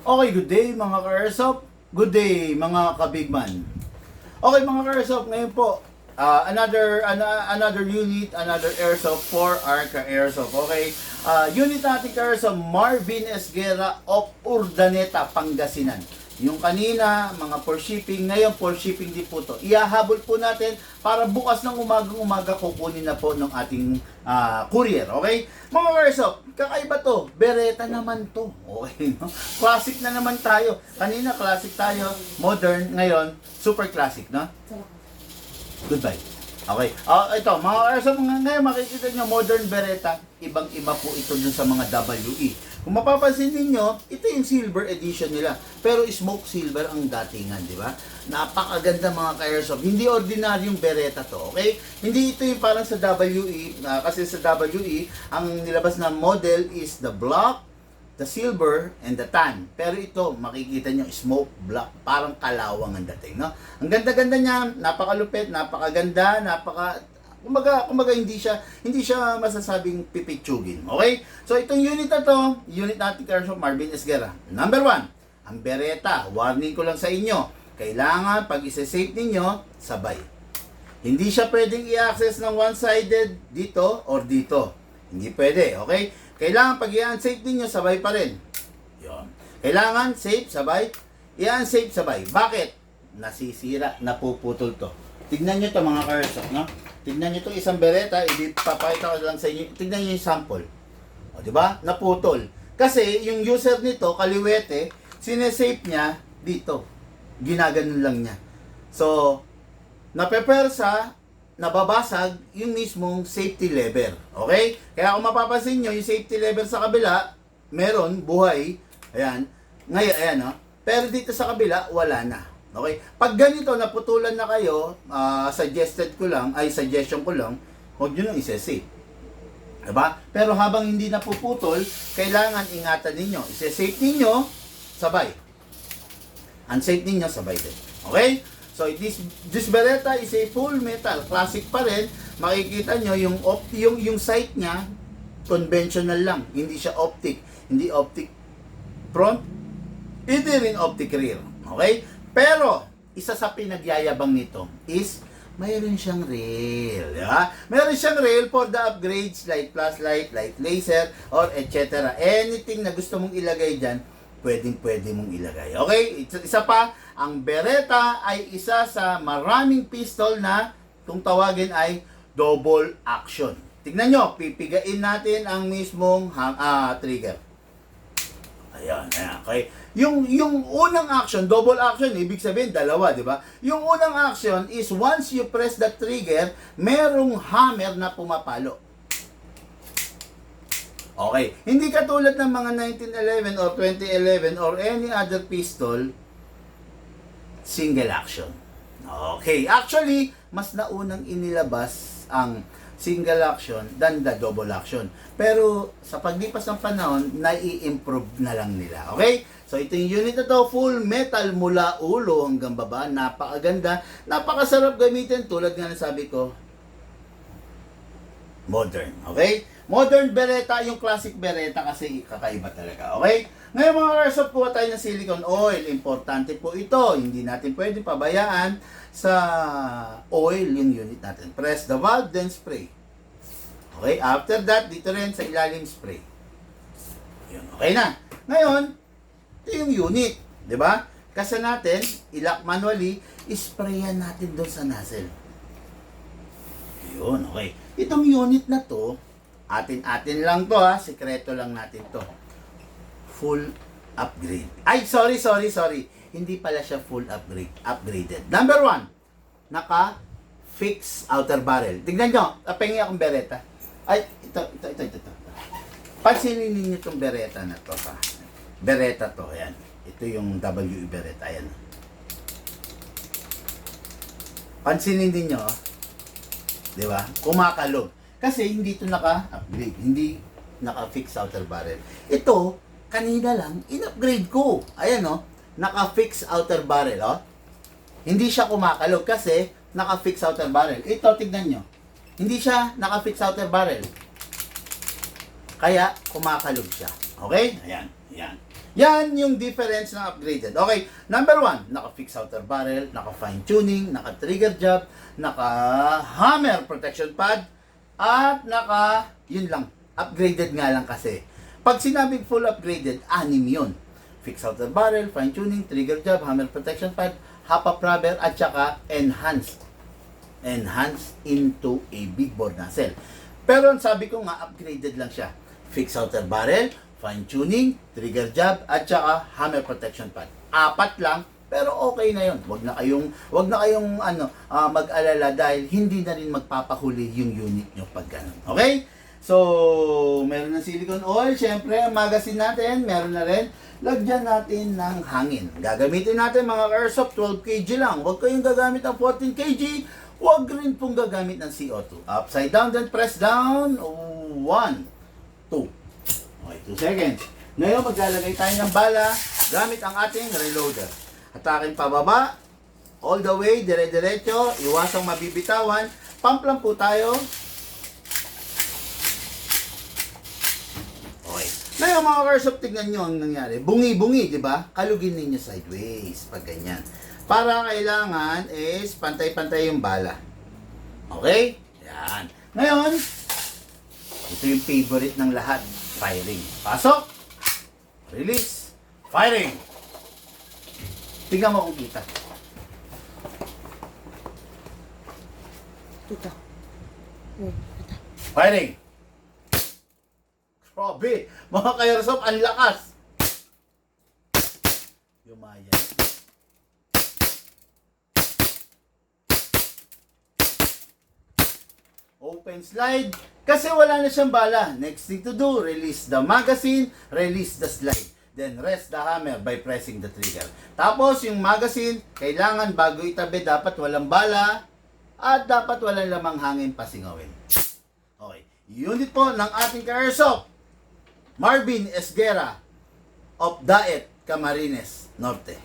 Okay, good day mga ka-airsoft. Good day mga ka-bigman. Okay mga ka-airsoft, ngayon po, another unit, another airsoft for our ka-airsoft. Okay, unit natin ka-airsoft, Marvin Esguerra of Urdaneta, Pangasinan. Yung kanina, mga for shipping, ngayon for shipping din po to. Ihahabol po natin para bukas ng umaga kukunin na po ng ating courier. Okay? Mga airsoft, kakaiba to. Beretta naman to. Okay, no? Classic na naman tayo. Kanina classic tayo, modern, ngayon super classic, no? Goodbye. Okay. Ito, mga airsoft, ngayon makikita nyo, modern Beretta, ibang-iba po ito dun sa mga WE. Kung mapapansin niyo, ito yung silver edition nila. Pero smoke silver ang datingan, di ba? Napakaganda mga ka-airsoft. Hindi ordinaryong Beretta to, okay? Hindi ito yung parang sa WE, kasi sa WE, ang nilabas na model is the black, the silver, and the tan. Pero ito, makikita nyo, smoke black, parang kalawang ang dating, no? Ang ganda-ganda niya, napakalupit, napakaganda, kumbaga hindi siya masasabing pipitsugin. Okay? So itong unit na to, unit natin ka-airsoft Marvin Esguerra. Number 1, ang Beretta. Warning ko lang sa inyo, kailangan pag isa-save ninyo, sabay. Hindi siya pwedeng i-access ng one-sided dito or dito. Hindi pwede, okay? Kailangan pag i-unsave ninyo, sabay pa rin. Yun. Kailangan save, sabay. I-unsave, sabay. Bakit? Nasisira, napuputol to. Tignan nyo to mga ka-airsoft, no? Tignan nyo itong isang Beretta, ipapakita ko lang sa inyo. Tignan nyo yung sample. O, diba? Naputol. Kasi, yung user nito, kaliwete, sinesave niya dito. Ginaganon lang niya. So, napepersa, nababasag yung mismong safety lever. Okay? Kaya kung mapapansin nyo, yung safety lever sa kabila, meron, buhay. Ayan. Ngayon, ayan, no? Pero dito sa kabila, wala na. Okay? Pag ganito, naputulan na kayo, suggestion ko lang, huwag nyo nang isa-save. Diba? Pero habang hindi napuputol, kailangan ingatan ninyo. Isa-save ninyo, sabay. Unsafe ninyo, sabay din. Okay? So, this Beretta is a full metal. Classic pa rin. Makikita nyo, yung sight niya, conventional lang. Hindi siya optic. Hindi optic front, hindi rin optic rear. Okay? Pero, isa sa pinagyayabang nito is, mayroon siyang rail. Diba? Mayroon siyang rail for the upgrades, light plus light, light laser, or etc. Anything na gusto mong ilagay dyan, pwede mong ilagay. Okay? Isa pa, ang Beretta ay isa sa maraming pistol na, kung tawagin ay, double action. Tignan nyo, pipigain natin ang mismong trigger. Ayan, okay. Yung unang action, double action, ibig sabihin dalawa, di ba? Yung unang action is once you press the trigger, merong hammer na pumapalo. Okay. Hindi katulad ng mga 1911 or 2011 or any other pistol, single action. Okay. Actually, mas naunang inilabas ang single action than the double action. Pero sa paglipas ng panahon, nai-improve na lang nila. Okay? So ito yung unit na to, full metal mula ulo hanggang baba. Napakaganda, napakasarap gamitin. Tulad nga ng sabi ko, modern. Okay? Modern Beretta, yung classic Beretta kasi kakaiba talaga. Okay? Ngayon mga airsoft, kuha tayo ng silicone oil. Importante po ito. Hindi natin pwede pabayaan sa oil yung unit natin. Press the valve, then spray. Okay? After that, dito rin sa ilalim spray. Yun. Okay na. Ngayon, ito yung unit. Diba? Kasi natin, i-lock manually, isprayan natin doon sa nozzle. Yun. Okay. Itong unit na to, atin lang to ha. Sikreto lang natin to. Full upgrade. Ay, sorry. Hindi pala siya full upgrade. Upgraded. Number 1, naka-fix outer barrel. Tignan nyo, pengi akong Beretta. Ay, ito. Pansinin ninyo itong Beretta na to ha. Beretta to, ayan. Ito yung WE Beretta, ayan. Pansinin ninyo, di ba? Kumakalog. Kasi hindi ito naka-upgrade. Hindi naka-fix outer barrel. Ito, kanina lang, in-upgrade ko. Ayan, no? Naka-fix outer barrel, oh. Hindi siya kumakalog kasi naka-fix outer barrel. Ito, tignan nyo. Hindi siya naka-fix outer barrel. Kaya, kumakalog siya. Okay? Ayan. Yan yung difference ng upgraded. Okay, number 1, naka-fix outer barrel, naka-fine tuning, naka-trigger job, naka-hammer protection pad, at yun lang, upgraded nga lang kasi. Pag sinabing full upgraded, 6 yun. Fix outer barrel, fine tuning, trigger job, hammer protection pad, hop-up rubber, at saka enhanced into a big bore nozzle. Pero sabi ko nga, upgraded lang siya. Fix outer barrel, fine tuning, trigger job, at saka hammer protection pad. 4 lang, pero okay na yun. Wag na kayong mag-alala dahil hindi na rin magpapahuli yung unit nyo pag ganun. Okay? So, meron ng silicone oil. Siyempre, ang magazine natin, meron na rin. Lagyan natin ng hangin. Gagamitin natin mga airsoft 12 kg lang. Huwag kayong gagamit ng 14 kg. Huwag rin pong gagamit ng CO2. Upside down, then press down. 1, 2. Okay, 2 seconds. Ngayon, maglalagay tayo ng bala gamit ang ating reloader. Atakin pababa, all the way, dire-diretso, iwasang mabibitawan. Pump lang po tayo. Okay. Ngayon mga airsoft, tignan nyo ang nangyari. Bungi-bungi, di ba? Kalugin ninyo sideways, pag ganyan. Para kailangan is pantay-pantay yung bala. Okay? Yan. Ngayon, ito yung favorite ng lahat. Firing. Pasok. Release. Firing. Tingnan mo kung kita. Ito. Firing. Grabe. Mga ka-airsoft, ang lakas. Yumaya. Open slide. Kasi wala na siyang bala. Next thing to do, release the magazine, release the slide. Then rest the hammer by pressing the trigger. Tapos yung magazine, kailangan bago itabi, dapat walang bala at dapat walang lamang hangin pasingawin. Okay. Unit po ng ating ka-airsoft, Marvin Esguera of Daet, Camarines Norte.